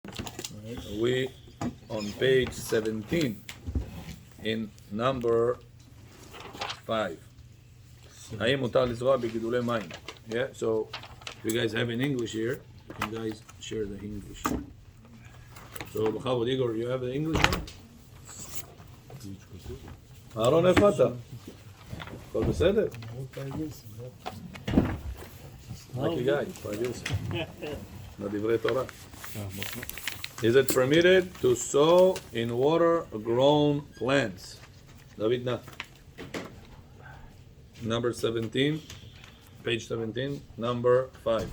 We on page 17 in number 5. האם מותר לזרוע בגידולי מים? Yeah, so if you guys have in English here, you can guys share the English. So בכבוד, Igor, you have the English one? אהרון, איפה אתה? הכל בסדר? lucky guy, פרדיוס. לדברי תורה. Is it permitted to sow in water-grown plants? David, na. Number 17, page 17, number 5.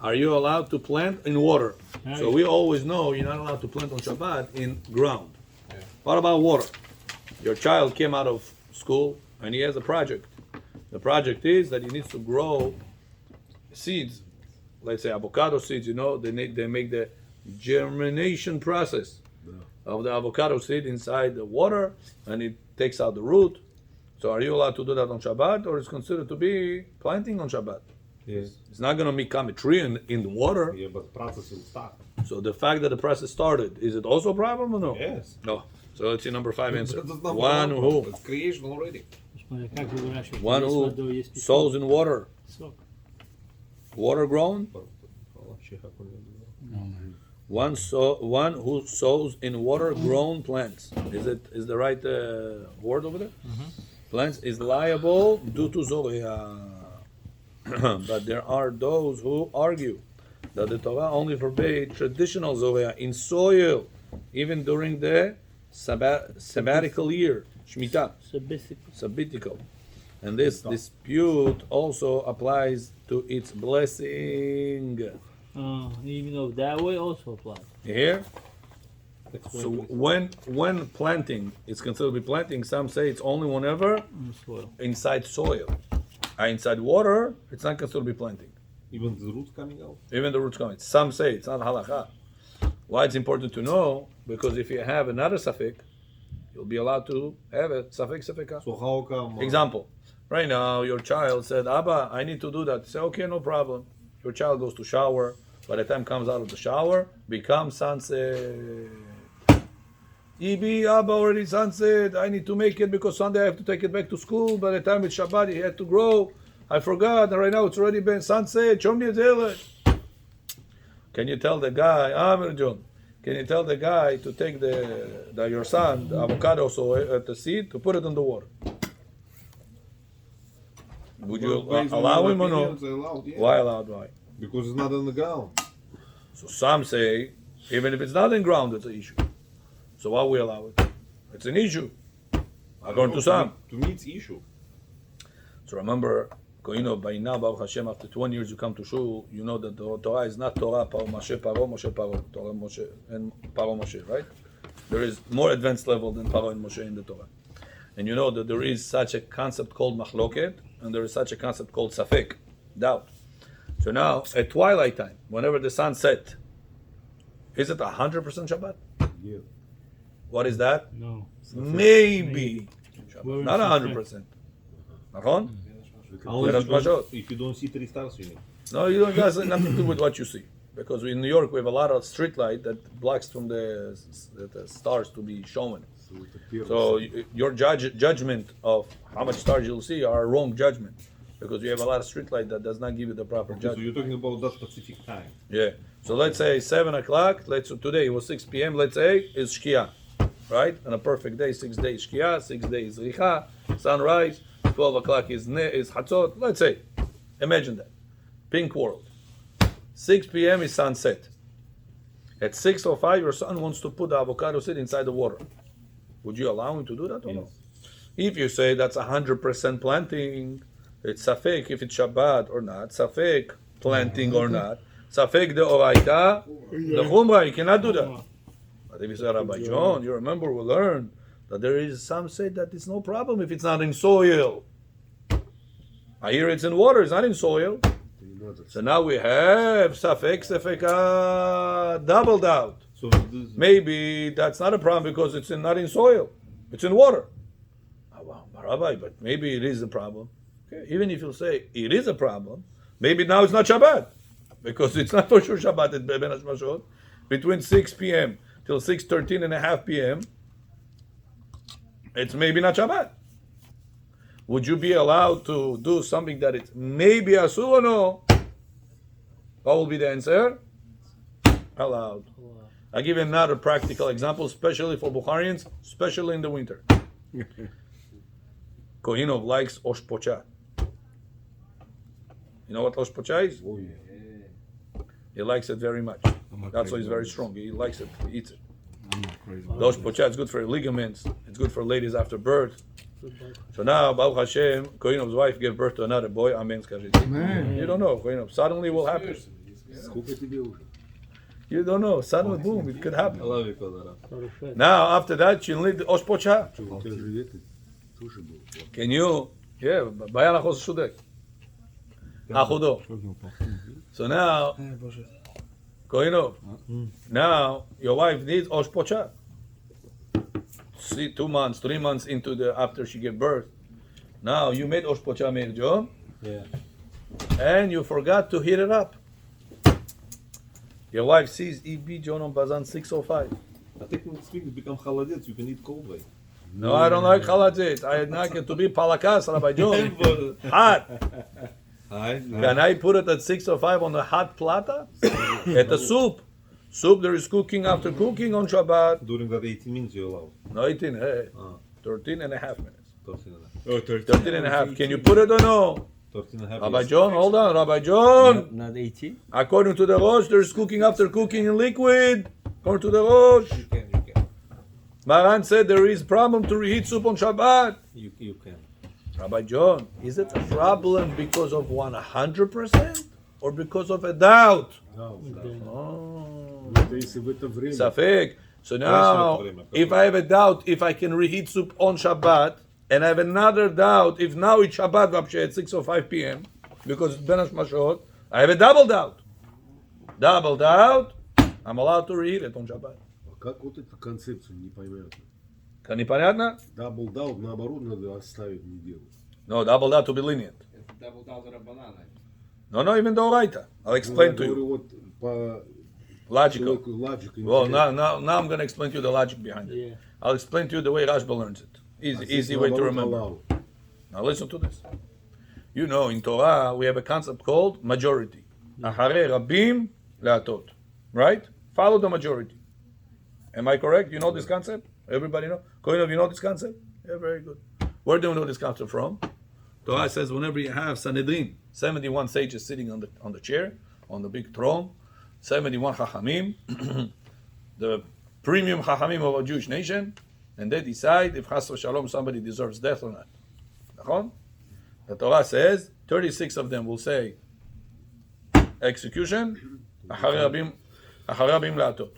Are you allowed to plant in water? So we always know you're not allowed to plant on Shabbat in ground. Yeah. What about water? Your child came out of school and he has a project. The project is that he needs to grow seeds. Let's say avocado seeds, they make the germination process of the avocado seed inside the water and it takes out the root. So are you allowed to do that on Shabbat, or is considered to be planting on Shabbat? Yes. It's not going to become a tree in the water. Yeah, but the process will start. So the fact that the process started, is it also a problem or no? Yes. No. So let's see number 5 answer. One who? It's creation already. One who sows in water. Water grown? One who sows in water grown plants. Is the right word over there? Plants is liable due to Zoria. But there are those who argue that the Torah only forbade traditional Zoria in soil, even during the sabbatical year, Shemitah, sabbatical. And this dispute also applies to its blessing. Even of that way also applies. You hear? So when planting is considered to be planting, some say it's only whenever inside soil. Inside water, it's not considered to be planting. Even the roots coming out? Even the roots coming. Some say it's not halakha. Why it's important to know? Because if you have another safek, you'll be allowed to have a safek. So how come? Example. Right now, your child said, Abba, I need to do that. You say, okay, no problem. Your child goes to shower. By the time comes out of the shower, becomes sunset. Abba, already sunset. I need to make it because Sunday I have to take it back to school. By the time it's Shabbat, he had to grow. I forgot. And right now it's already been sunset. Can you tell the guy, Amir John, can you tell the guy to take your son, the avocado, the seed, to put it in the water? Would you allow him or no? Allowed, yeah. Why allowed? Why? Because it's not on the ground. So some say, even if it's not in ground, it's an issue. So why we allow it? It's an issue. According to some. To me, it's issue. So remember, by now, Baruch Hashem, after 20 years you come to Shul, you know that the Torah is not Torah, Paro Moshe, Torah Moshe, and Paro Moshe, right? There is more advanced level than Paro and Moshe in the Torah. And you know that there is such a concept called machloket, and there is such a concept called safek, doubt. So now, at twilight time, whenever the sun set, is it 100% Shabbat? Yeah. What is that? No. Maybe. Shabbat. Not 100%. Nachon? If you don't see 3 stars, you mean? No, you don't. It has nothing to do with what you see. Because in New York, we have a lot of street light that blocks from the stars to be shown. So your judgment of how much stars you'll see are a wrong judgment. Because you have a lot of street light that does not give you the proper judgment. So you're talking about that specific time. Yeah. So let's say 7 o'clock. Today it was 6 p.m. Let's say is Shkia, right? On a perfect day, 6 days Shkia, 6 days Richa, sunrise. 12 o'clock is Hatzot. Let's say, imagine that, pink world. 6 p.m. is sunset. At 6:05, your son wants to put the avocado seed inside the water. Would you allow him to do that or no? If you say that's 100% planting, it's safek if it's Shabbat or not, safek planting or not, safek the oraita, the chumrah, you cannot do that. But if you say, Rabbi John, you remember we learned that there is some say that it's no problem if it's not in soil. I hear it's in water, it's not in soil. So now we have safek doubled out. So maybe that's not a problem because it's not in soil, it's in water. Oh, well, Rabbi, but maybe it is a problem. Okay, even if you say it is a problem, maybe now it's not Shabbat. because it's not for sure Shabbat at Ben Hashmashot, between 6 p.m. till 6:13 and a half p.m., it's maybe not Shabbat. Would you be allowed to do something that it's maybe asur or no? What will be the answer? Allowed. I'll give you another practical example, especially for Bukharians, especially in the winter. Kohinov likes oshpocha. You know what oshpocha is? Oh, yeah. He likes it very much. That's why he's very strong. He likes it. He eats it. Crazy. The oshpocha is good for ligaments. It's good for ladies after birth. So now, Baruch Hashem, Kohinov's wife gave birth to another boy. Amen. Amen. You don't know, Kohinov. Suddenly it will happen. Сколько тебе уже? You don't know. Suddenly, boom, it could happen. I love you, Kodara. Now, after that, she'll need oshpocha. Что, у тебя же это тоже был? Can you? Yeah, Bayan Achos Shudek. Achudo. So now, Kohinov, now your wife needs oshpocha. See, 2 months, 3 months into the after she gave birth. Now you made oshpocha Meir John, Yeah. and you forgot to heat it up. Your wife sees EB John on Bazan 605. I think when things become chaladets, you can eat cold way. No, I don't like halachit. I like it to be palakas, Rabbi John. Hot. Hi. Can I put it at 605 on the hot plata? At the soup. Soup there is cooking after cooking on Shabbat. During that 18 minutes you're allowed. No, 18, hey, Ah. 13 and a half minutes. 13 and a half. Oh, 13 and a half. Can you put it or no? 13 and a half. Rabbi yes. John, hold on. Rabbi John. Not 18? According to the Rosh, there's cooking after cooking in liquid. According to the Rosh. You can. Maran said there is problem to reheat soup on Shabbat. You can. Rabbi John, is it a problem because of 100% or because of a doubt? Да, да. Oh. Это если в это время. Safek. So now, if I have a doubt if I can reheat soup on Shabbat, and I have another doubt if now it's Shabbat Vapshe at 6:05 p.m. because it's Ben Hashmashot, I have a double doubt. Double doubt, I'm allowed to reheat it on Shabbat. А как вот эту концепцию непонятно? Непонятно? Дабл даут, наоборот, надо оставить, не делать. No, double doubt to be lenient. No, even the Oraita. I'll explain to Я you. говорю, вот по Logical. человеку логика Well, интересна. now I'm going to explain to you the logic behind it. Yeah. I'll explain to you the way Rashba learns it. Easy way to remember. Аллаху. Now listen to this. You know, in Torah, we have a concept called majority. Ahare rabim le'atot. Right? Follow the majority. Am I correct? You know this concept? Everybody know? Koinov, you know this concept? Yeah, very good. Where do we know this concept from? Torah says whenever you have Sanhedrin, 71 sages sitting on the chair, on the big throne, 71 Chachamim, the premium Chachamim of a Jewish nation, and they decide if Chas v'Shalom somebody deserves death or not. Nachon? The Torah says 36 of them will say execution, Acharei rabim le'atot.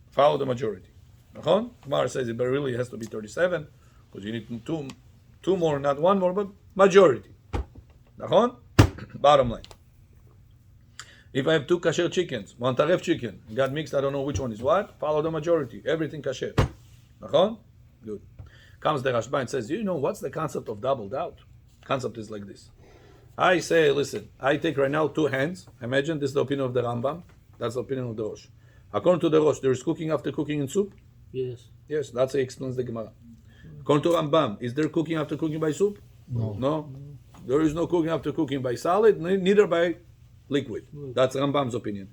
Follow the majority. Nachon? Gemara says it really has to be 37 because you need two more, not one more, but majority. Nachon? Bottom line. If I have 2 kasher chickens, 1 taref chicken, got mixed, I don't know which one is what, follow the majority. Everything kasher. Nachon? Good. Comes the Rashba and says, you know, what's the concept of double doubt? Concept is like this. I say, listen, I take right now 2 hands. Imagine this is the opinion of the Rambam. That's the opinion of the Rosh. According to the Rosh, there is cooking after cooking in soup? Yes. Yes, that's how he explains the Gemara. According to Rambam, is there cooking after cooking by soup? No. There is no cooking after cooking by solid, neither by liquid. That's Rambam's opinion.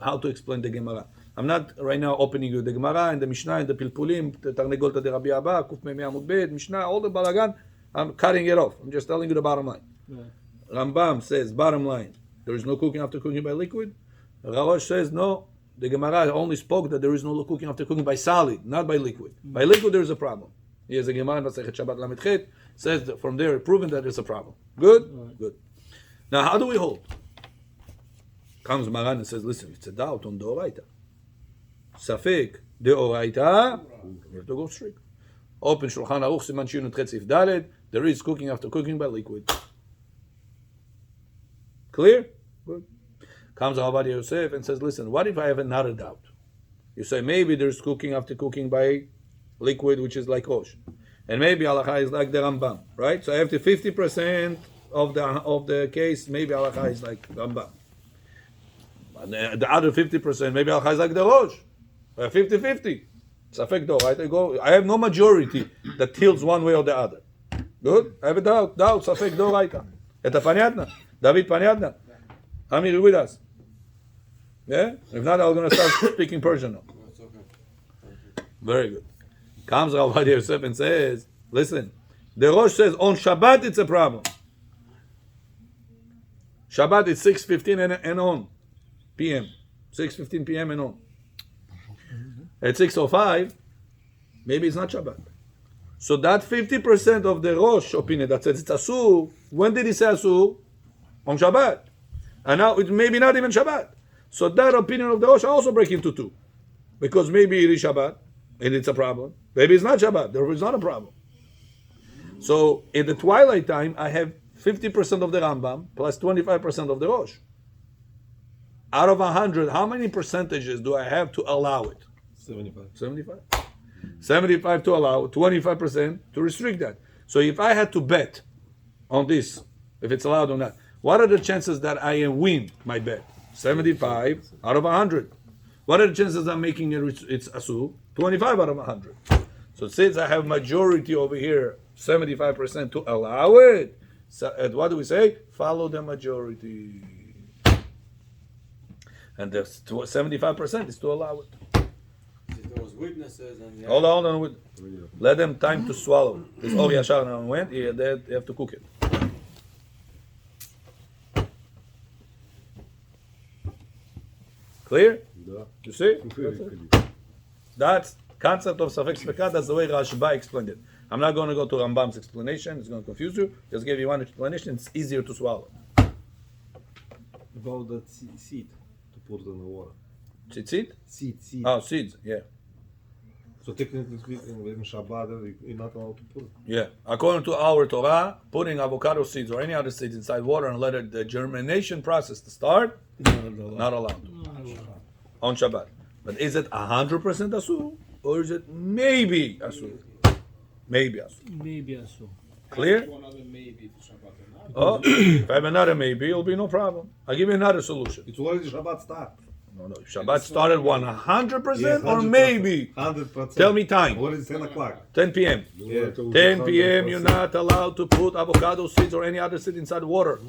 How to explain the Gemara. I'm not right now opening you the Gemara and the Mishnah and the Pilpulim, the Tarnegolta de Rabbi Abba, Kuf Memi Amud Bet, Mishnah, all the balagan. I'm cutting it off. I'm just telling you the bottom line. Right. Rambam says, bottom line, there is no cooking after cooking by liquid. Rarosh says, no, the Gemara only spoke that there is no cooking after cooking by solid, not by liquid. By liquid, there is a problem. Here's a Gemara in Masechet Shabbat Lamed Chet, says that from there, proven that there's a problem. Good? Right. Good. Now, how do we hold? Comes Maran and says, listen, it's a doubt on the Oraita. Safek, the Oraita, we have to go strict. Open Shulchan Aruch, Siman Shin U'Tchetzif Daled, there is cooking after cooking by liquid. Clear? Good. Comes Ovadia Yosef and says, listen, what if I have another doubt? You say, maybe there's cooking after cooking by liquid, which is like Rosh. And maybe halacha is like the Rambam, right? So I have the 50% of the case, maybe halacha is like Rambam. And the other 50%, maybe I'll chazak the rosh. 50-50. Safek do, right? I have no majority that tilts one way or the other. Good? I have a doubt. Safek do, right? Это понятно? David, понятно? Amir, you with us? Yeah? If not, I'm going to start speaking Persian now. Very good. Comes Rav Ovadia Yosef and says, listen, the Rosh says on Shabbat it's a problem. Shabbat is 6:15 and on p.m. 6:15 p.m. and on. At 6:05, maybe it's not Shabbat. So that 50% of the Rosh opinion that says it's Asur, when did he say Asur? On Shabbat. And now it maybe not even Shabbat. So that opinion of the Rosh also break into two. Because maybe it is Shabbat, and it's a problem. Maybe it's not Shabbat, therefore it's not a problem. So in the twilight time, I have 50% of the Rambam plus 25% of the Rosh. Out of 100, how many percentages do I have to allow it? 75. 75. 75 to allow, 25% to restrict that. So if I had to bet on this, if it's allowed or not, what are the chances that I win my bet? 75 out of 100. What are the chances I'm making it's Asur? 25 out of 100. So since I have majority over here, 75% to allow it, so, what do we say? Follow the majority. And the 75% is to allow it. There was witnesses and Hold on. Let them time to swallow. This all yashar now went. They have to cook it. Clear? Да. You see? That's concept of Safek Sveka. That's the way Rashba explained it. I'm not going to go to Rambam's explanation. It's going to confuse you. Just give you one explanation. It's easier to swallow. About that seed to put in the water. Seed? Seed. Oh, seeds. Yeah. So technically speaking, in Shabbat, you're not allowed to put it. Yeah. According to our Torah, putting avocado seeds or any other seeds inside water and let it, the germination process to start, not allowed. On Shabbat. But is it 100% Asur? Or is it maybe Asur? Maybe Asur. Maybe Asur. Clear? Oh, if I have another maybe, it'll be no problem. I'll give you another solution. It's already Shabbat start. No. Shabbat started 100% Yeah, or 100%. maybe? 100%. Tell me time. What is 10 o'clock? 10 p.m. Yeah. 10 p.m. You're not allowed to put avocado seeds or any other seed inside water.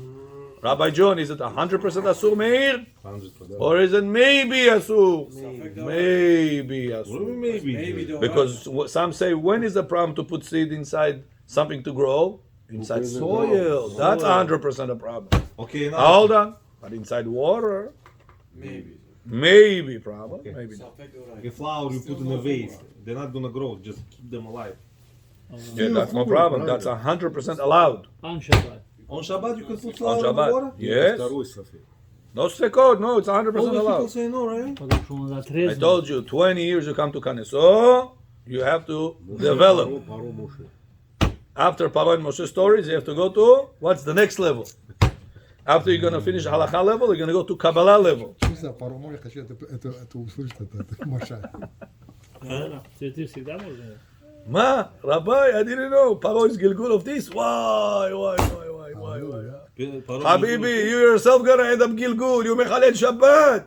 Rabbi John, is it 100% Asur Meir? 100%. Or is it maybe Asur? Maybe What do you Asur. mean maybe? maybe Because some say, when is the problem to put seed inside something to grow? Inside soil. That's 100% a problem. Okay, now. Hold on. But inside water, maybe problem. Okay. Maybe not. A flower you put in a vase, they're not gonna grow. Just keep them alive. Yeah, that's no problem. That's 100% allowed. On Shabbat. On Shabbat you can put On flower in the water? Shabbat. Yes. Второй Сафек. No sfekot. No, it's 100% All the people allowed. say no, right? Потому что он I отрезан. told you, 20 years you come to Kaneso, you have to develop. Паро Моше. After Paro and Moshe stories, you have to go to, what's the next level? After you're going to finish Halakha level, you're going to go to Kabbalah level. Не знаю, пару мой хочу это услышать, это Маша. Цветы всегда можно? Ma, Rabbi, I didn't know. Paro is Gilgul of this. Why? Habibi, you yourself going to end up Gilgul. You mechalel Shabbat.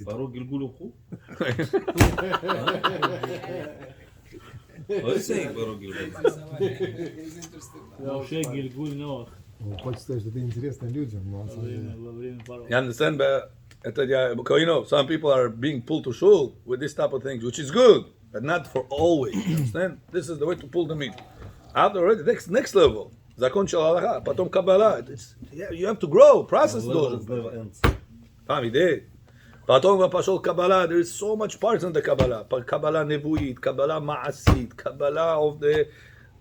Пару гильгулю ху? What are you saying, пару гильгулю? Вообще Гильгуль Ноах. Он хочет сказать, что это интересно людям, но на самом деле... Во время паро. You understand? Because you know, some people are being pulled to shul with this type of things, which is good, but not for always. You understand? This is the way to pull them in. After already, next level. Zakon shel halacha, потом Kabbalah. You have to grow, process those. Never ends. He did. Потом пошел Kabbalah. There is so much parts in the Kabbalah. Kabbalah nevuit, Kabbalah ma'asit, Kabbalah of the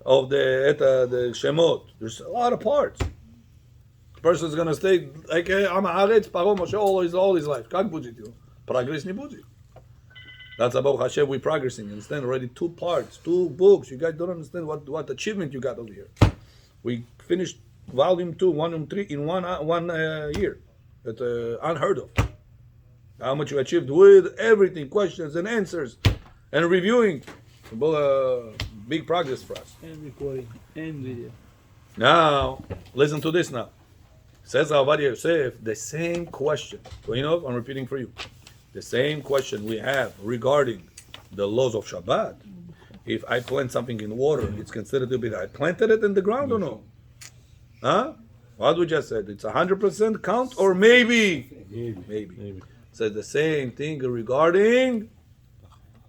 Shemot. There's a lot of parts. Person is gonna stay like I'm Haaretz, Paro Moshe all his life. Как будет? Progress не будет. That's about Hashem. We're progressing. You understand? Already 2 parts, 2 books. You guys don't understand what achievement you got over here. We finished volume 2, volume 3 in one year. It's unheard of. How much you achieved with everything, questions and answers, and reviewing. Big progress for us. And recording. And video. Now, listen to this now. Says ovadia Yosef, the same question. So, I'm repeating for you. The same question we have regarding the laws of Shabbat. If I plant something in water, it's considered to be that I planted it in the ground or no? Huh? What we just said? It's 100% count or maybe? Maybe. Says the same thing regarding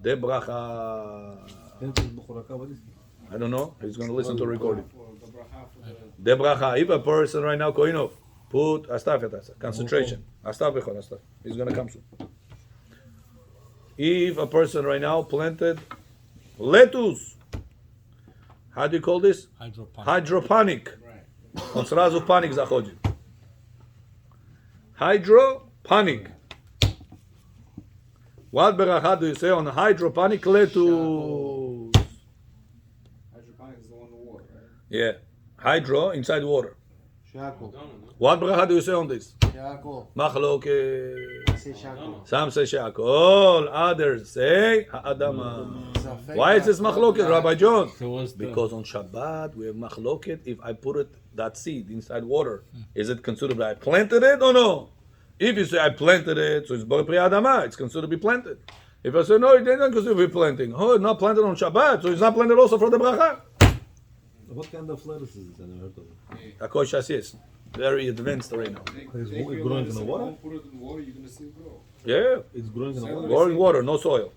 the bracha. I don't know. He's going to listen to recording. The bracha. If a person right now, Koinov, put concentration. He's going to come soon. If a person right now planted lettuce, how do you call this? Hydroponic. On srazu panik zachodzi. Hydroponic. What beracha do you say on hydroponic lettuce? Hydroponic is the one in the water, right? Yeah. Hydro inside water. Shako. What beracha do you say on this? Shako. Machloket. Say shako. Some say shako. All others say ha'adama. Why is this machloket, Rabbi John? Because on Shabbat we have machloket. If I put that seed inside water, is it considered that I planted it or no? If you say I planted it, so it's bore pri adama, it's considered to be planted. If I say no, it isn't considered to be planting. Oh, it's not planted on Shabbat, so it's not planted also for the bracha. What kind of lettuce is it? I never heard of it. Akosh yes, very advanced right now. It's growing in the water? Don't put it in water, you're gonna see it grow. Yeah, It's growing in the water? growing water, no soil.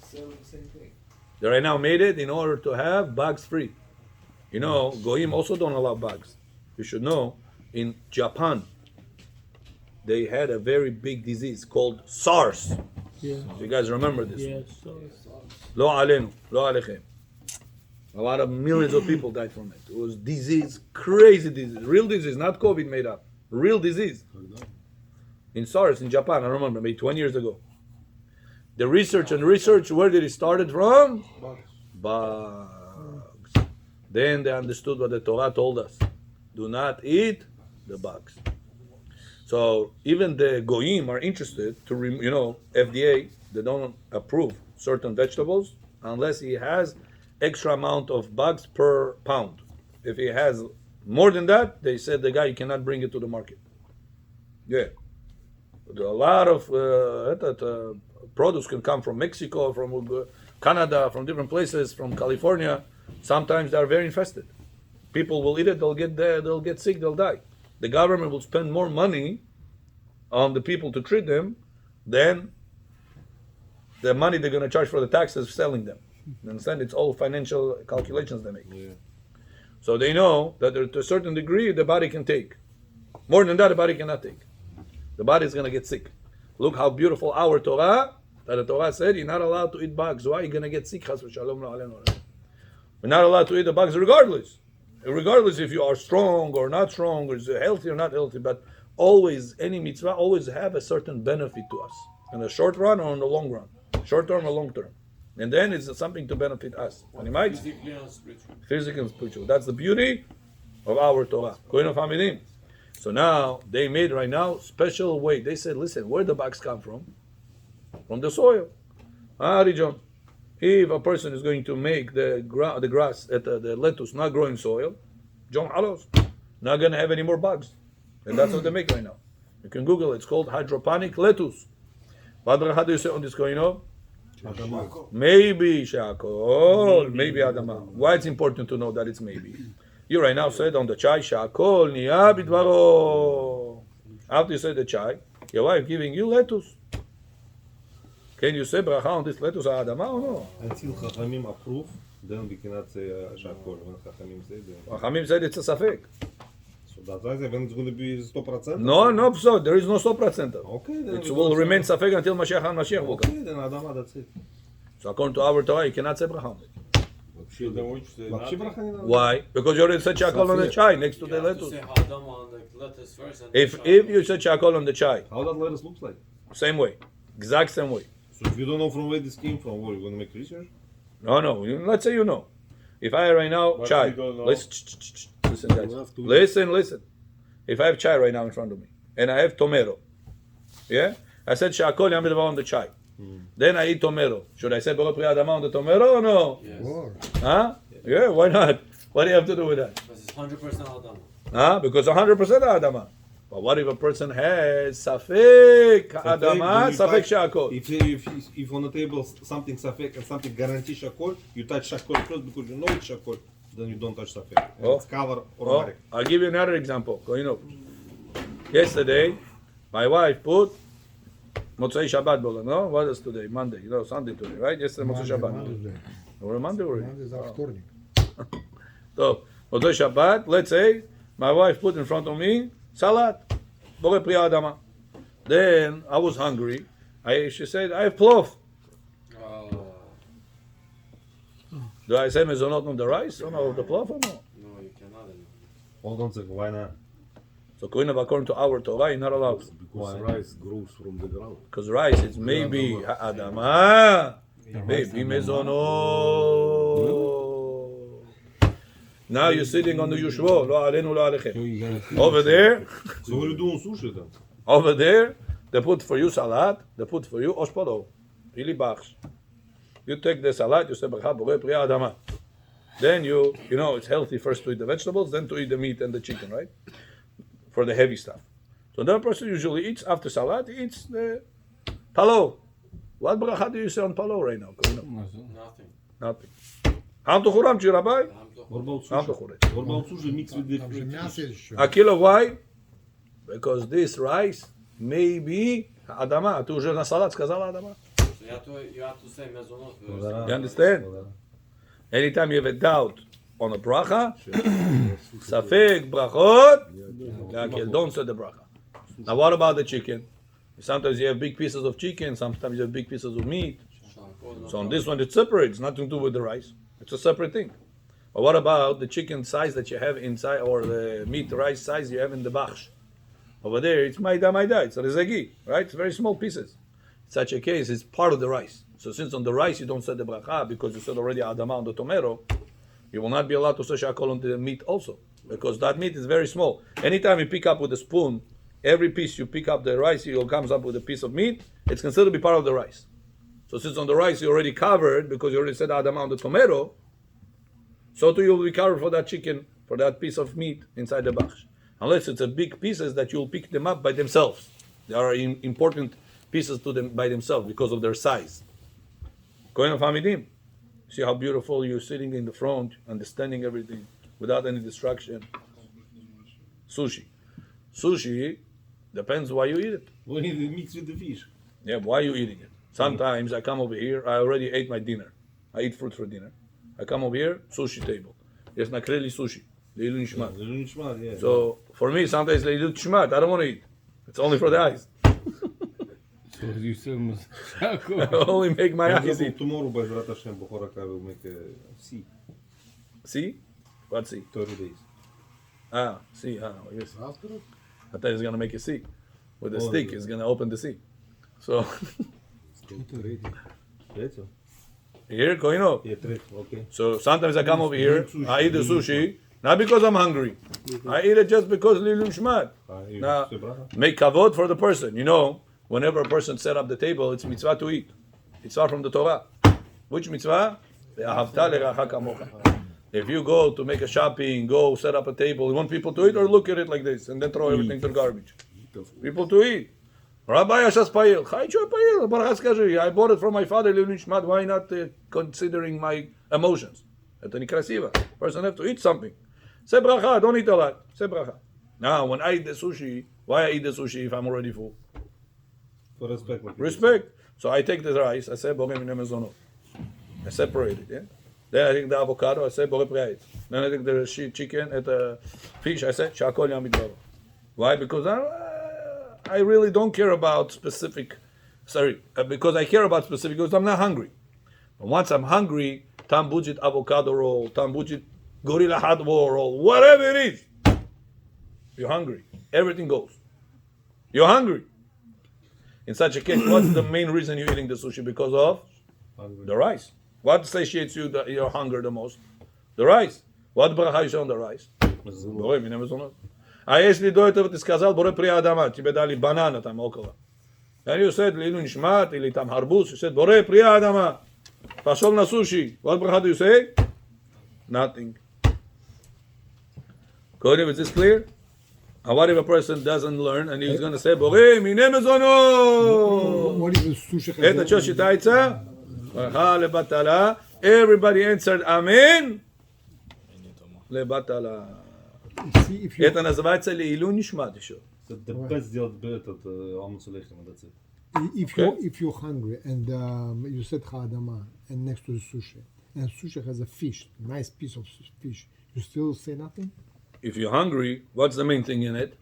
Selling the same thing. They right now made it in order to have bugs free. Goyim also don't allow bugs. You should know, in Japan, they had a very big disease called SARS. Yeah. You guys remember this? Yes. So, Lo alenu, lo alechem. A lot of millions of people died from it. It was disease, crazy disease, real disease, not COVID made up. Real disease. In SARS, in Japan, I remember, maybe 20 years ago. The research, where did it started from? Bugs. Then they understood what the Torah told us. Do not eat the bugs. So even the goyim are interested to, FDA, they don't approve certain vegetables unless he has extra amount of bugs per pound. If he has more than that, they said the guy, you cannot bring it to the market. Yeah. There are a lot of produce can come from Mexico, from Canada, from different places, from California. Sometimes they are very infested. People will eat it, they'll get sick, they'll die. The government will spend more money on the people to treat them than the money they're going to charge for the taxes selling them. You understand? It's all financial calculations they make. Yeah. So they know that to a certain degree the body can take. More than that, the body cannot take. The body is going to get sick. Look how beautiful our Torah, that the Torah said you're not allowed to eat bugs. Why are you going to get sick? We're not allowed to eat the bugs regardless. Regardless if you are strong or not strong, or is healthy or not healthy, but always, any mitzvah always have a certain benefit to us. In the short run or in the long run. Short term or long term. And then it's something to benefit us. Physically and spiritually. Physical and spiritual. That's the beauty of our Torah. So now, they made right now special way. They said, listen, where the bugs come from? From the soil. John. If a person is going to make the grass, the lettuce not growing soil, John Halos, not going to have any more bugs. And that's what they make right now. You can Google it. It's called hydroponic lettuce. What do you say on this going on? Maybe shakol, maybe adama. Why it's important to know that it's maybe? You right now said on the chai, shakol niya bidvaro. After you say the chai, your wife giving you lettuce. Can you say bracha on this lettuce adama or no? Until Chachamim approve, then we cannot say shakol. When Chachamim say, then... Chachamim said it's a safek. So that's why when it's going to be 100%? No, so there is no 100%. Okay, then It will remain safek until Mashiach and Mashiach will come. Okay, then Adama, that's it. So according to our Torah, you cannot say bracha on it. So then what you say? Вообще браха не надо. Why? Because you already said shakol on the chai next to You the have to lettuce. say hadam on the lettuce first and If then you said shakol on the chai, How that lettuce looks like? same way, exact same way. So if you don't know from where this came from, what, you're going to make research? No. Let's say you know. If I right now But chai, you don't know. listen, guys, listen. If I have chai right now in front of me and I have tomato, yeah, I said shakol yam b'davar on the chai. Then I eat tomato. Should I say borot pri adama on the tomato or no? yes. Or Huh? Yeah, why not? What do you have to do with that? Because it's 100% hadam. Huh? Because 100% adama. But what if a person has safek adama, safek shakol? If on the table something safek and something guarantee shakol, you touch shakol first because you know it's shakol, then you don't touch safek. And Oh. it's cover or Oh, marek. I'll give you another example. Yesterday, my wife put Motzei Shabbat bola. No, what is today? Monday. Sunday today, right? Yesterday Motzei Shabbat. Or Monday already. Monday за вторник. So, Motzei Shabbat. Let's say my wife put in front of me salad, bore priya adama. Then I was hungry. She said, I have plov. Do I say mezonot on the rice or no, the plov or no? No, you cannot anymore. Hold on a second, why not? So, according to our Torah, you're not allowed. Because rice grows from the ground. Because rice is maybe adama, maybe mezono. Now you're sitting on the yushvo, lo alenu lo alechem. Over there, So what do you do on sushi then? over there, they put for you salad, they put for you oshpolo, ili bachs. You take the salad, you say bracha borei priya adama. Then you know it's healthy first to eat the vegetables, then to eat the meat and the chicken, right? For the heavy stuff. So that person usually eats after salad, he eats the palo. What bracha do you say on palo right now? Nothing. Nothing. Ham to churam chi rabbi? What about Ham to sushi? churam. What about sushi mixed with Там же the мясо еще. A kilo why? Because this rice may be adama. Tu уже на салат сказала adama. So you have to say mezonot first. You understand? Anytime you have a doubt on a bracha, safek brachot, don't say the bracha. Now what about the chicken? Sometimes you have big pieces of chicken, sometimes you have big pieces of meat. So on this one it's separate, it's nothing to do with the rice. It's a separate thing. But what about the chicken size that you have inside, or the meat rice size you have in the bachsh? Over there it's maida, it's a rezegi, right? It's very small pieces. In such a case, it's part of the rice. So since on the rice you don't say the bracha because you said already adama on the tomato, you will not be allowed to say shakol on the meat also, because that meat is very small. Anytime you pick up with a spoon, every piece you pick up the rice, it comes up with a piece of meat, it's considered to be part of the rice. So since on the rice you already covered, because you already said adama on the tomato, so too you will be covered for that chicken, for that piece of meat inside the bachsh. Unless it's a big pieces that you'll pick them up by themselves. They are important pieces to them by themselves because of their size. Kohen of Hamidim. See how beautiful you're sitting in the front, understanding everything without any distraction. Sushi. Sushi depends why you eat it. When you mix with the fish. Yeah, why are you eating it? Sometimes I come over here, I already ate my dinner. I eat fruit for dinner. I come over here, sushi table. Yes, nakreli sushi. Leilu nishmat. Yeah. So for me, sometimes leilu nishmat. I don't want to eat. It's only for the eyes. So you say shakol. I only make my eyes eat. Tomorrow by Zrat Hashem, Bochoraka will make a C, See? What see? 30 days. See. Yes. Завтра? I thought he was gonna make a C. With a Oh, stick, yeah. he's gonna open the C. So Третье? here, Koino. Yeah, третье, okay. So sometimes I come over here, Sushi. I eat the sushi, not because I'm hungry. I eat it just because Lilu Shmat. You Now, say bracha? make kavod for the person. You know, whenever a person set up the table, it's mitzvah to eat. It's far from the Torah. Which mitzvah? Ve'ahavta le'racha kamocha. If you go to make a shopping, go set up a table, you want people to eat or look at it like this and then throw everything to the garbage? People to eat. Rabbi Ashas Payil. Chai Choy Payil. Baruch HaSkaji. I bought it from my father, Lev Nishmat. Why not considering my emotions? Etani krasiva. Person have to eat something. Say bracha. Don't eat a lot. Say bracha. Now, when I eat the sushi, why I eat the sushi if I'm already full? For respect. like you Respect. So I take the rice. I say borei minei mezonot. I separate it. Yeah. Then I take the avocado. I say borei priya. Then I take the chicken and the fish. I say shakol yamid baro. Why? Because I really don't care about specific. Because I care about specific. Because I'm not hungry. But once I'm hungry, tam budget avocado roll, tam budget gorilla hot roll, whatever it is. You're hungry. Everything goes. You're hungry. In such a case, what's the main reason you're eating the sushi? Because of Hungry. the rice. What satiates you your hunger the most? The rice. What bracha you say on the rice? Борей миней мезонот. А если до этого ты сказал, борей приya адама, тебе дали банана там около. And you said, лилу нишмат, или там харбуз, you said, борей приya адама. Пошел на суши. What bracha do you say? Nothing. Kodev, is this clear? And what if a person doesn't learn and he's going to say, Borei, mine mezonot? What if the sushi את השושת העצה, ברכה לבטלה, everybody answered amen, לבטלה. See if you Это называется לעילוי נשמת еще. So the best сделать этот амуцу лехем, that's it. if you're hungry and you said chadama and next to the sushi and sushi has a fish, nice piece of fish, you still say nothing? If you're hungry, what's the main thing in it?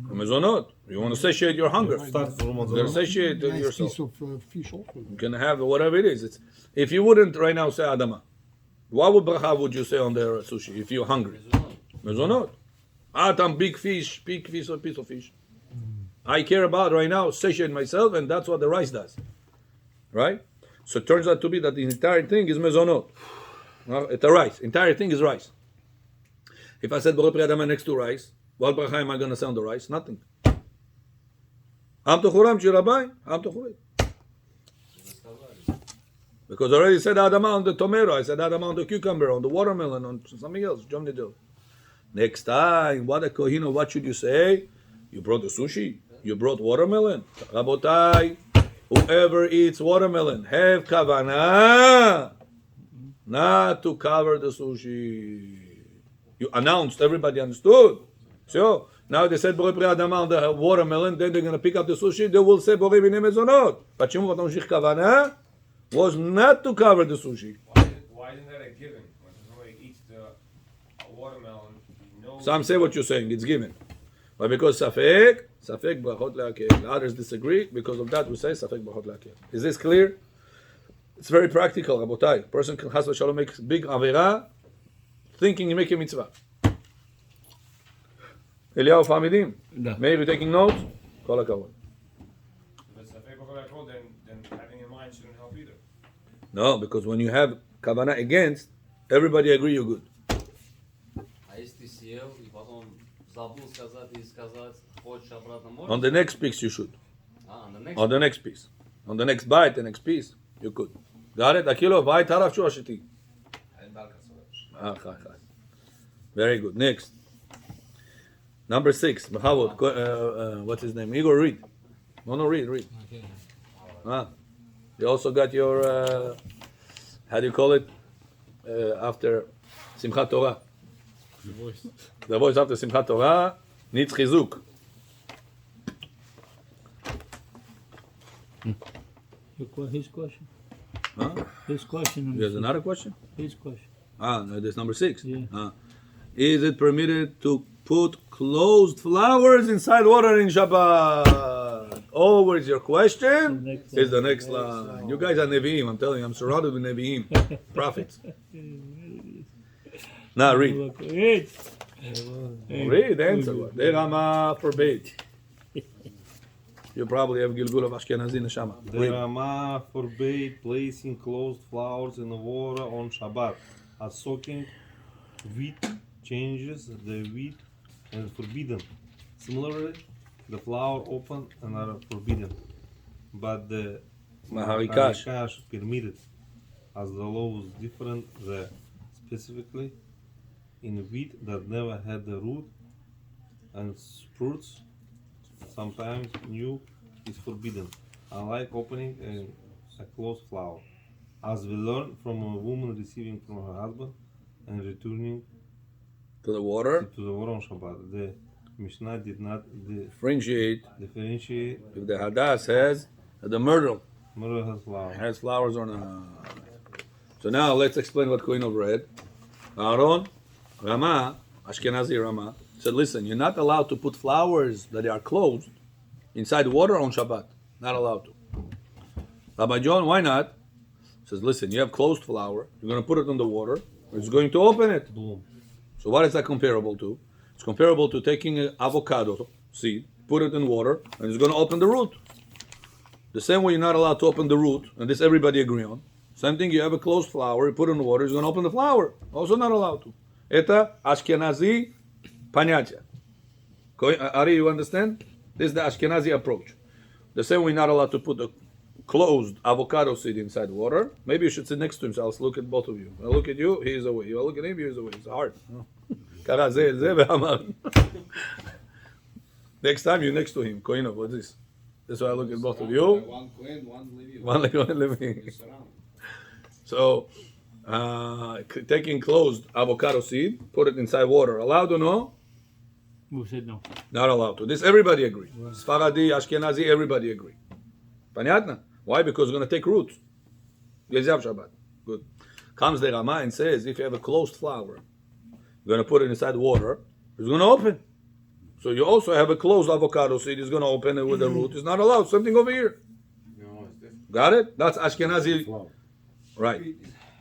Mezonot. You want to satiate your hunger. Start from You got to satiate Nice yourself. piece of fish also. You can have whatever it is. If you wouldn't right now say Adama, what bracha would you say on the sushi if you're hungry? Mezonot. Atam, big fish, piece of fish. I care about right now, satiate myself, and that's what the rice does. Right? So it turns out to be that the entire thing is mezonot. It's a rice. Entire thing is rice. If I said Borei Pri Adama next to rice, what bracha am I going to say on the rice? Nothing. Am Tochuram Chirabai, Am Tochuret. Because I already said Adama on the tomato, I said Adama on the cucumber, on the watermelon, on something else. Next time, what a kohino, what should you say? You brought the sushi, you brought watermelon. Rabotai, whoever eats watermelon, have kavanah not to cover the sushi. You announced, everybody understood. So now they said Borei Pri Adama on the watermelon, then they're going to pick up the sushi, they will say Borei B'nei Mezonot. But Shimon Vatamshich Kavanah was not to cover the sushi. Why isn't that a given? When somebody eats the watermelon, he knows. Some say what you're saying, it's given. But because Safek Brachot Le'akel. Others disagree, because of that we say Safek Brachot Le'akel. Is this clear? It's very practical, Rabotai. Person can Chas v'Shalom make big Avera, thinking he make a mitzvah. Eliyahu Famidim. No. Meir, you taking notes? Kol hakavod. But if I go back home, then having in mind shouldn't help either. No, because when you have kavanah against, everybody agree you're good. А если съел и потом забыл сказать или сказать, хочешь обратно можешь? On the next piece you should. On the next On the next piece. On the next bite, the next piece, you could. Got it? Akilo, bite haraf shuashiti. Very good. Next. Number 6. Mahavod. What's his name? Igor, read. No, read. You also got your, how do you call it? After Simchat Torah. The voice after Simchat Torah needs chizuk. His question. Huh? His question. There's another question? His question. There's number 6. Yeah. Is it permitted to put closed flowers inside water in Shabbat? Always your question is the next line. You guys are Nevi'im, I'm telling you, I'm surrounded with Nevi'im, prophets. Now read. Read, answer. The Rama forbade. You probably have Gilgul of Ashkenazi Neshama. The Rama forbade placing closed flowers in the water on Shabbat, as soaking wheat changes the wheat and forbidden. Similarly, the flour open and are forbidden, but the Maharikash. Maharikash permitted, as the law was different there, specifically in wheat that never had the root and sprouts, sometimes new, is forbidden, unlike opening a closed flower, as we learn from a woman receiving from her husband and returning To the water. to the water on Shabbat. The Mishnah did not Differentiate differentiate if the Hadass has the myrtle myrtle has flower. has flowers or not. So now let's explain what Kohen read. Aaron, Rama, Ashkenazi Rama, said, listen, you're not allowed to put flowers that are closed inside water on Shabbat. Not allowed to. Rabbi John, why not? Says, listen, you have closed flower, you're going to put it in the water, it's going to open it. Bloom. So what is that comparable to? It's comparable to taking an avocado seed, put it in water, and it's going to open the root. The same way you're not allowed to open the root, and this everybody agree on. Same thing, you have a closed flower, you put it in the water, it's going to open the flower. Also not allowed to. Это Ashkenazi понятие. Ari, you understand? This is the Ashkenazi approach. The same way you're not allowed to put a closed avocado seed inside water. Maybe you should sit next to him, so I'll look at both of you. I'll look at you, he is away. I'll look at him, he is away. It's hard. קרא זה אל זה ואמר. Next time you're next to him, Koinov, what's this? That's why I look at both of you. One Kohen, one Levi. One Levi. Just around. So, taking closed avocado seed, put it inside water. Allowed or no? Who said no? Not allowed to. This everybody agree. Sfaradi, Ashkenazi, everybody agree. Понятно? Why? Because it's going to take root. Yezav Shabbat. Good. Comes the Rama and says, if you have a closed flower, you're going to put it inside water, it's going to open. So you also have a closed avocado seed, it's going to open it with the root. It's not allowed. Something over here. No, it's different. Got it? That's Ashkenazi. Right.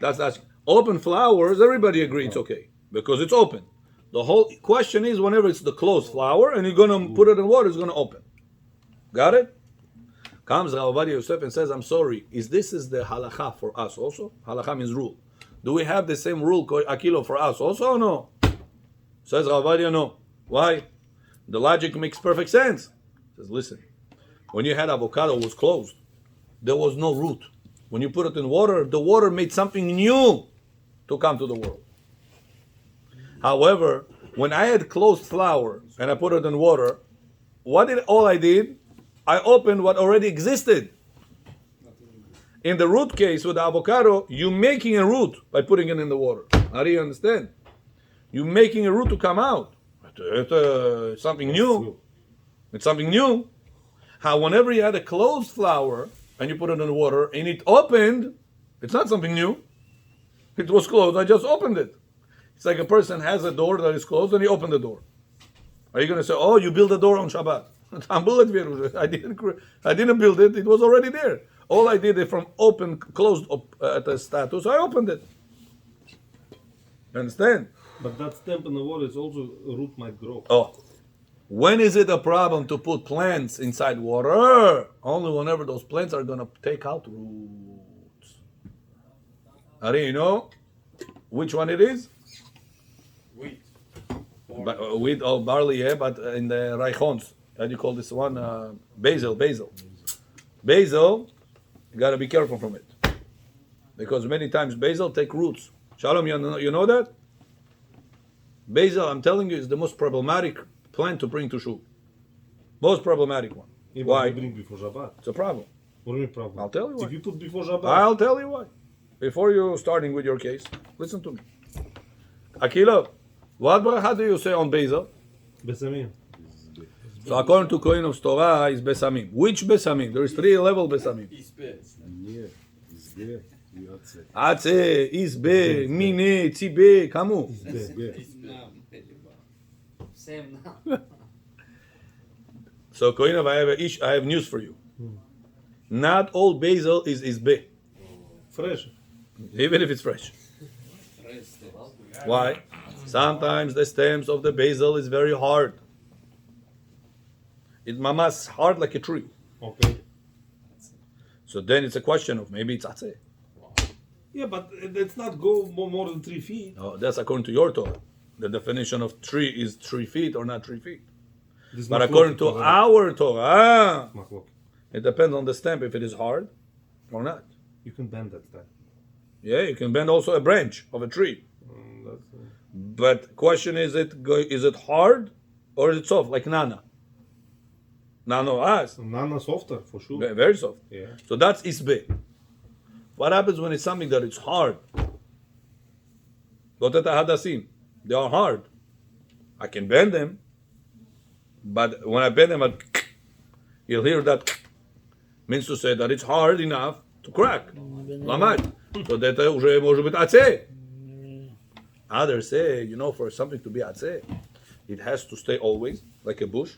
That's open flowers, everybody agree it's okay. Because it's open. The whole question is whenever it's the closed flower and you're going to put it in water, it's going to open. Got it? Comes Rav Ovadia Yosef and says, I'm sorry, this is the halacha for us also? Halacha means rule. Do we have the same rule, Akilo, for us also or no? Says Rav Ovadia, no. Why? The logic makes perfect sense. Says, listen, when you had avocado, it was closed. There was no root. When you put it in water, the water made something new to come to the world. However, when I had closed flower and I put it in water, all I did? I opened what already existed. In the root case with the avocado, you're making a root by putting it in the water. How do you understand? You're making a root to come out. It's something new. It's something new. How whenever you had a closed flower and you put it in the water and it opened, it's not something new. It was closed. I just opened it. It's like a person has a door that is closed and he opened the door. Are you going to say, oh, you built a door on Shabbat? I didn't build it. It was already there. All I did is from open, closed at a status, I opened it. You understand? But that stamp in the water is also a root might grow. Oh. When is it a problem to put plants inside water? Only whenever those plants are going to take out roots. Ari, you know which one it is? Wheat. Wheat or barley, yeah, but in the Reichons. How do you call this one? Basil. Basil, you got to be careful from it. Because many times basil take roots. Shalom, you know that? Basil, I'm telling you, is the most problematic plant to bring to shul. Most problematic one. Even Why? if you bring before Shabbat. It's a problem. What do you mean problem? I'll tell you why. If you put before Shabbat. I'll tell you why. Before you starting with your case, listen to me. Akila, what bracha do you say on basil? Besamim. So according to Koinov's Torah, is besamim. Which besamim? There is 3 level besamim. Atze, isbe, mine, tzibe, kamu. Same now. So Koinov, I have news for you. Not all basil is isbe, Fresh. even if it's fresh. Why? Sometimes the stems of the basil is very hard. It mamas hard like a tree. Okay. So then it's a question of maybe it's atzeh. Yeah, but let's not go more than 3 feet. Oh, that's according to your Torah. The definition of tree is 3 feet or not 3 feet. This But machloket according to Torah. our Torah, Machloket. it depends on the stem if it is hard or not. You can bend that time. Yeah, you can bend also a branch of a tree. But question is it hard or is it soft like nana? Nano as Nana softer for sure. very soft. Yeah. So that's isbe. What happens when it's something that it's hard? Loteta hadasim. They are hard. I can bend them, but when I bend them, you'll hear that means to say that it's hard enough to crack. Lamad. So that уже может быть atze. Others say, for something to be atze, it has to stay always like a bush,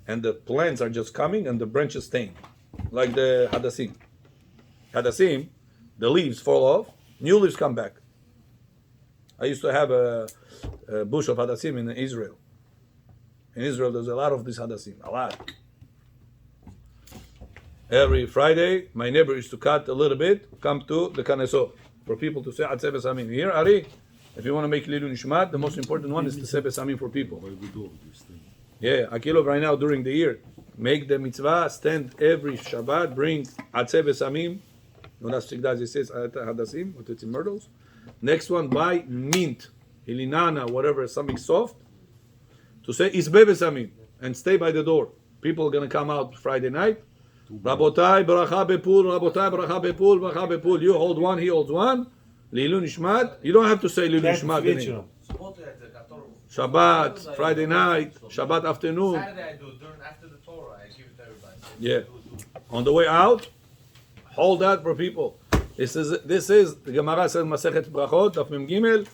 and the plants are just coming and the branches staying, like the hadassim. Hadassim, the leaves fall off, new leaves come back. I used to have a bush of hadassim in Israel. In Israel, there's a lot of this hadassim, a lot. Every Friday, my neighbor used to cut a little bit, come to the kaneso, for people to say atzeh besamim. Here, Ari, if you want to make lilu nishmat, the most important one is to say besamim for people. Yeah, Akilov right now during the year, make the mitzvah, stand every Shabbat, bring atzeh besamim. No, that's Chigdaz, he says hadassim, with its myrtles. Next one, buy mint. hilinana, whatever, something soft, to say isbe besamim and stay by the door. People are gonna come out Friday night. Rabotai bracha bepul, Rabotai bracha bepul, bracha bepul. You hold one, he holds one. Lilu nishmat. You don't have to say lilu nishmat. вечером. Shabbat, Friday night, Shabbat afternoon. Saturday I do it during after the Torah. I give it to everybody. Yeah. On the way out, hold that for people. This is the Gemara says Masechet Brachot, Daf Mem Gimel,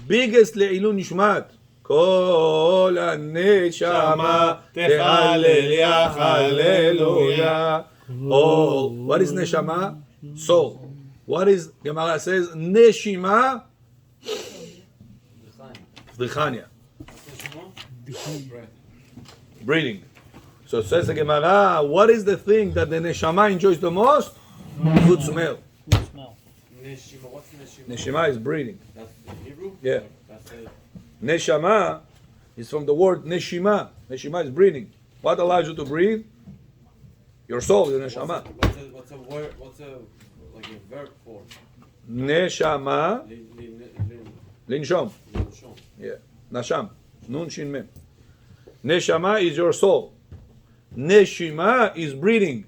biggest le'ilu nishmat. Kol ha-neshama tehalel hallelujah. Oh, what is neshama? Soul. What is Gemara says neshima? V'chanya. Breathing. So it says the Gemara, what is the thing that the neshama enjoys the most? Good smell. Good smell. Neshima, what's neshima? Neshama is breathing. That's in Hebrew? Yeah. That's a, Neshama is from the word neshima. Neshima is breathing. What allows you to breathe? Your soul, your neshama. what's a word, what's a, like a verb for? Neshama, linshom. Linshom. Yeah. Nasham. Nun shin mem. Neshama is your soul. Neshima is breathing.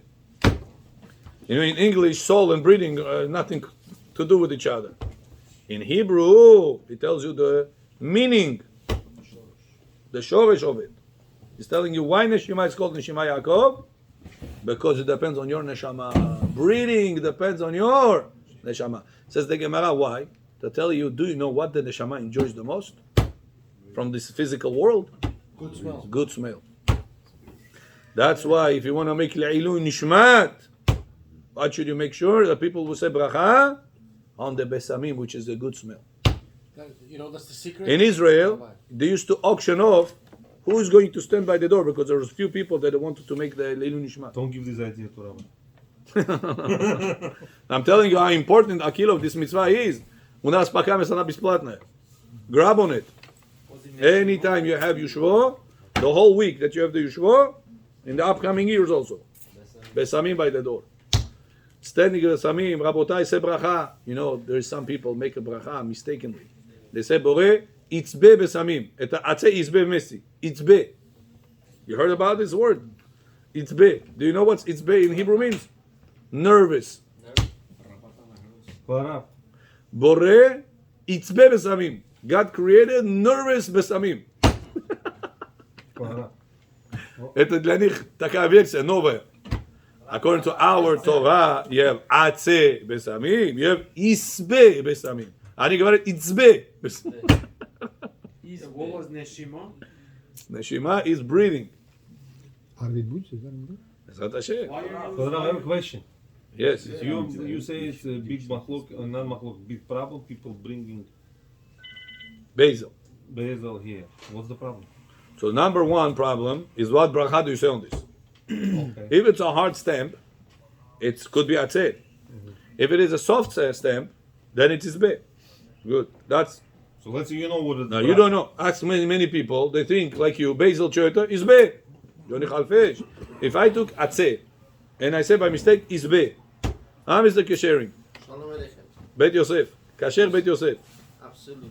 You know, in English, soul and breathing nothing to do with each other. In Hebrew, it tells you the meaning, the shoresh of it. It's telling you why Neshima is called Neshima Yaakov, because it depends on your neshama. Breathing depends on your neshama. Says the Gemara, why? To tell you, do you know what the neshama enjoys the most from this physical world? Good smell. Good smell. That's why if you want to make le'ilu nishmat, what should you make sure? That people will say bracha on the besamim, which is a good smell. You know, that's the secret. In Israel, they used to auction off who is going to stand by the door because there was few people that wanted to make the le'ilu nishmat. Don't give this idea to Rabbi. I'm telling you how important a kilo of this mitzvah is. У нас пока она бесплатная. Grab on it. Anytime you have Yeshua, the whole week that you have the Yeshua, in the upcoming years also. Besamim by the door. Standing with Besamim, Rabotai say bracha. You know, there is some people make a bracha mistakenly. They say, Bore, itzbe besamim. Et ha'atzeh itzbe mesi. Itzbe. You heard about this word? Itzbe. Do you know what itzbe in Hebrew means? Nervous. Klara. Bore, itzbe besamim. God created nervous besamim. Klara. Это для них такая версия новая. According to our Torah, you have atze besamim, you have isbe besamim. Они говорят itzbe besamim. What was neshima? Neshima is breathing. Arvid Butch, is that in there? Bezrat Hashem. Why are Klara, I have a question. Yes. You say it's a big machlok, non-machlok, big problem. People bringing Basil. basil here. What's the problem? So number one problem is what bracha do you say on this? Okay. If it's a hard stamp, it could be atze. If it is a soft stamp, then it is be. Good. That's So let's say you know what it is. now you don't know. Ask many people. They think like you. Basil chota is be. Yoni chalfesh. If I took atze and I say by mistake is be, how is the keshering? Shalom Aleichem. Bet Yosef. Kasher Bet Yosef. Absolutely.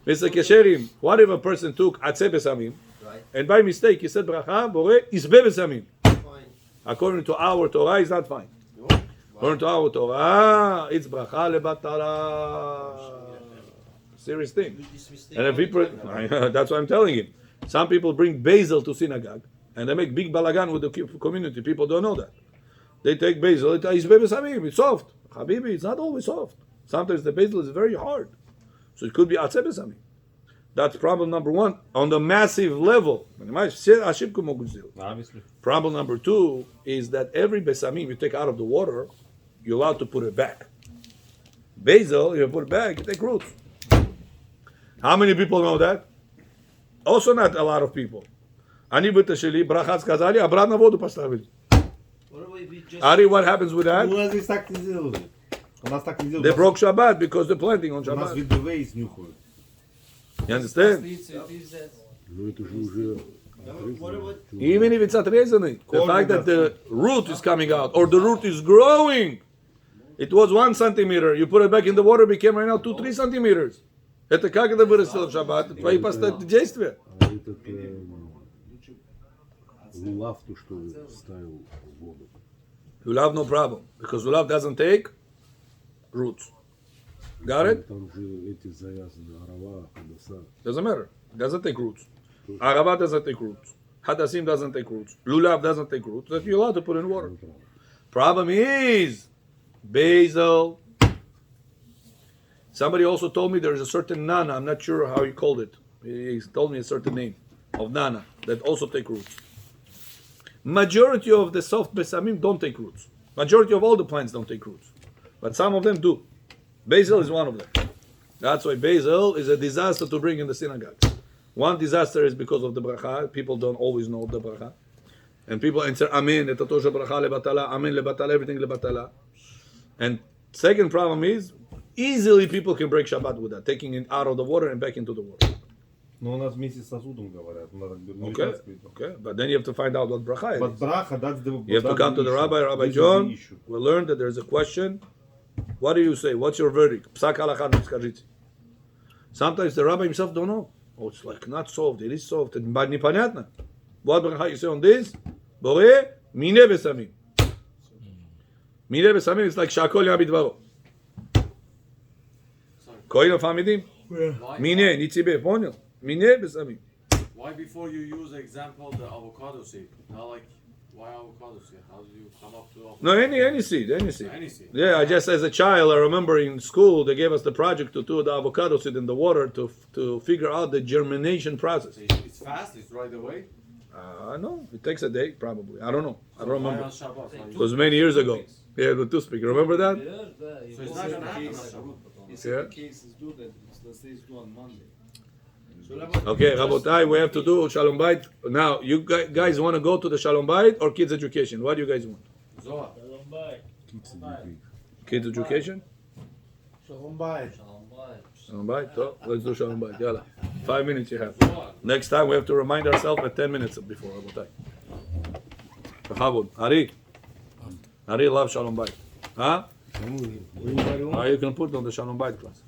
Mr. Kesherim, what if a person took atze besamim Right. and by mistake he said bracha bore is be besamim? Fine. According to our Torah, it's not fine. No? According to our Torah, it's bracha lebatara. Serious thing. This mistake And if people, that's what I'm telling him. Some people bring basil to synagogue and they make big balagan with the community. People don't know that. They take basil, it's besamim, it's soft. Habibi, it's not always soft. Sometimes the basil is very hard. So it could be atze besamim. That's problem number one on the massive level. Obviously. Problem number two is that every besamim you take out of the water, you're allowed to put it back. Basil, you put it back, you take roots. How many people know that? Also not a lot of people. Ani b'tasheli, brachat skazali, обратно воду поставили. What do we just Ari, what happens with that? У нас здесь так не делают. У нас так не делают. They broke Shabbat because they're planting on У нас Shabbat. видовые снюхают. You understand? Ну это же уже what about Even if it's atrezani, the fact that the root is coming out or the root is growing, it was 1 centimeter. You put it back in the water, became right now 2-3 centimeters. Это как это вырастило в шаббат? Твои действия. А этот лулав, то, что ставил в воду. Lulav, no problem. Because lulav doesn't take roots. Got it? Там же эти завязаны, арава, хадаса. Doesn't matter. Doesn't take roots. Arava doesn't take roots. Hadassim doesn't take roots. Lulav doesn't take roots. That you're allowed to put in water. Problem is basil. Somebody also told me there's a certain nana. I'm not sure how he called it. He told me a certain name of nana that also take roots. Majority of the soft besamim don't take roots. Majority of all the plants don't take roots, but some of them do. Basil is one of them. That's why basil is a disaster to bring in the synagogue. One disaster is because of the bracha. People don't always know the bracha, and people answer amen. Etatosha bracha lebatala, amen lebatala, everything lebatala. And second problem is easily people can break Shabbat with that, taking it out of the water and back into the water. Но у нас вместе с сосудом говорят. Okay, but then you have to find out what bracha But is. bracha, that's the. You have to come to the rabbi, Rabbi John. We'll learn that there's a question. What do you say? What's your verdict? Psak halakha skажите. Sometimes the rabbi himself don't know. Oh, it's like not solved. It is solved. But непонятно. What bracha you say on this? Boreh mine besamim. Mine besamim is like shakol yam bidvaro. Kohen Hamidim. Mine nitzibe. Poнял? Mine besamim. Why before you use example the avocado seed? Not like why avocado seed? How do you come up to avocado? No, any seed. Any seed. Yeah, I just as a child, I remember in school they gave us the project to do the avocado seed in the water to figure out the germination process. It's fast. It's right away. No, it takes a day probably. I don't know. I don't Why remember. on Shabbat? Why It you- was many years ago. Yeah, the toothpick. Remember that? So it's not gonna happen on Shabbat. Yeah. cases do that. Let's say it's due on Monday. Okay, Rabotai, we have to do Shalom Bait. Now, you guys want to go to the Shalom Bait or kids education? What do you guys want? Zohar. Kids education? Shalom Bayit. Shalom Bait? So, let's do Shalom Bait. Yalla. 5 minutes you have. Zohar. Next time we have to remind ourselves at 10 minutes before Rabotai. Bechavod. Ari loves Shalom Bait. Huh? You can put on the Shalom Bait class.